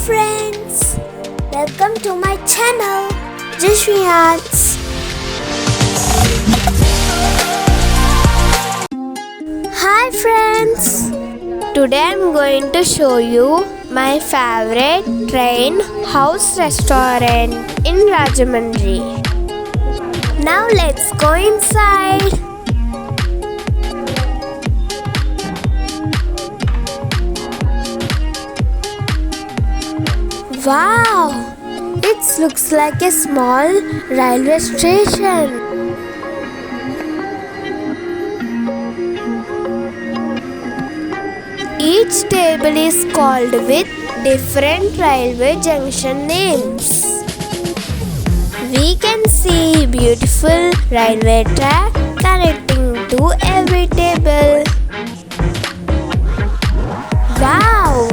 friends, welcome to my channel Jaswiarts. Hi friends, today I'm going to show you my favorite train house restaurant in Rajahmundry. Now let's go inside. Wow! It looks like a small railway station. Each table is called with different railway junction names. We can see beautiful railway track connecting to every table. Wow!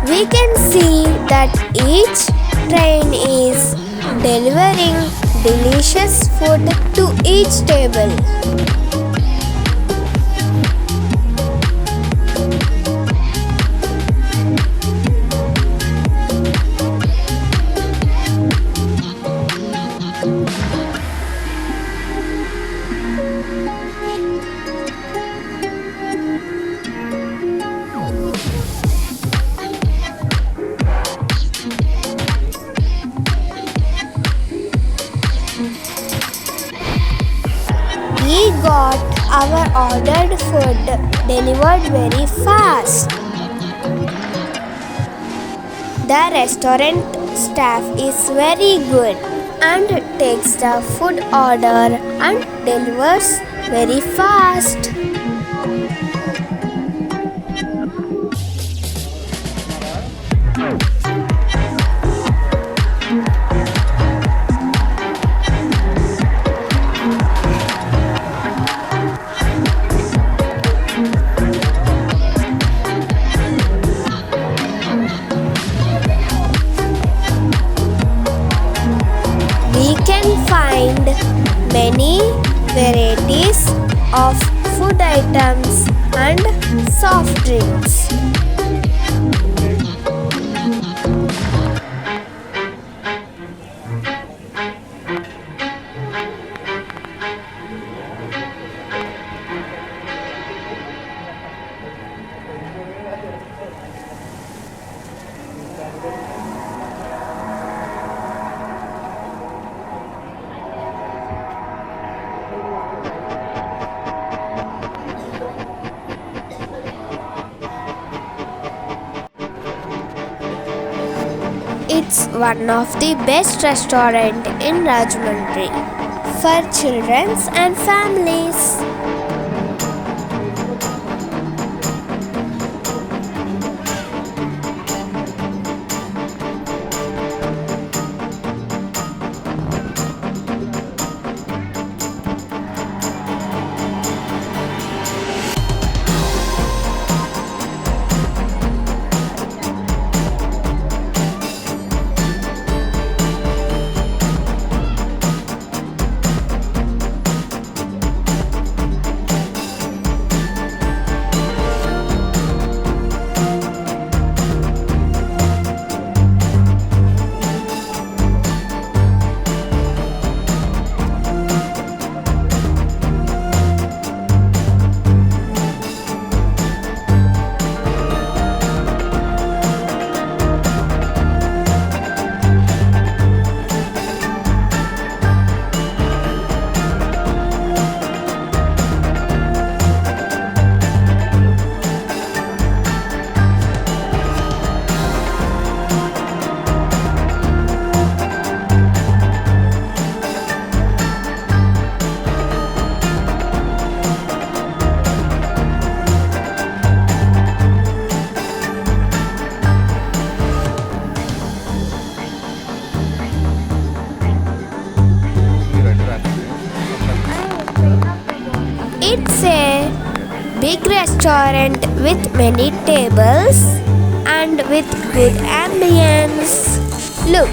We can see that each train is delivering delicious food to each table. We got our ordered food delivered very fast. The restaurant staff is very good and takes the food order and delivers very fast. We can find many varieties of food items and soft drinks. It's one of the best restaurants in Rajahmundry for children and families. It's a big restaurant with many tables and with good ambience. Look.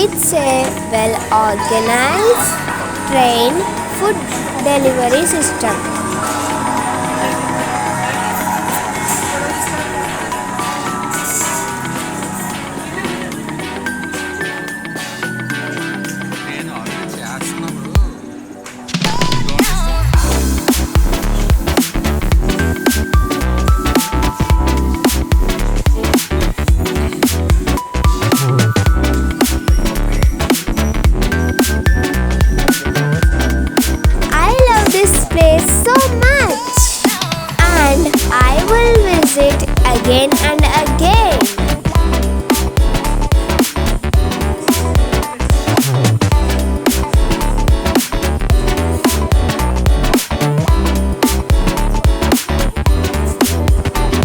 It's a well-organized, trained food delivery system. I love this place so much, and I will visit again and again.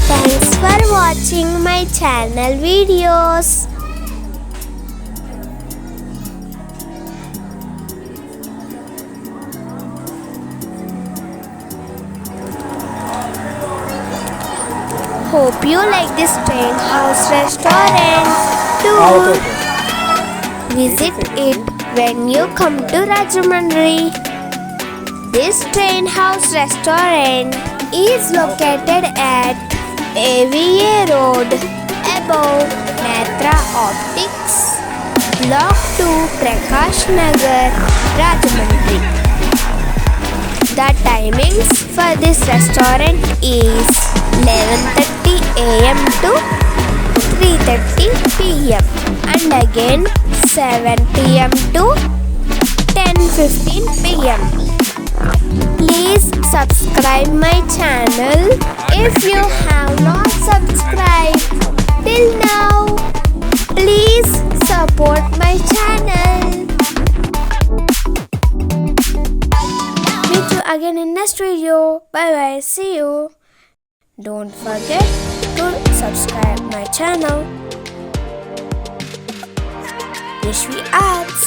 Thanks for watching my channel videos. Hope you like this train house restaurant too. Visit it when you come to Rajahmundry. This train house restaurant is located at AVA Road above Netra Optics, Block 2, Prakash Nagar, Rajahmundry. The timings for this restaurant is 11:30 a.m. to 3:30 p.m. and again 7 p.m. to 10:15 p.m. Please subscribe my channel if you have not subscribed till now. Please support my channel. Meet you again in next video. Bye bye. See you. Don't forget to subscribe my channel. Jaswiarts.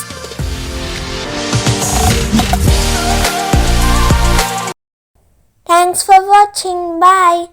Thanks for watching. Bye.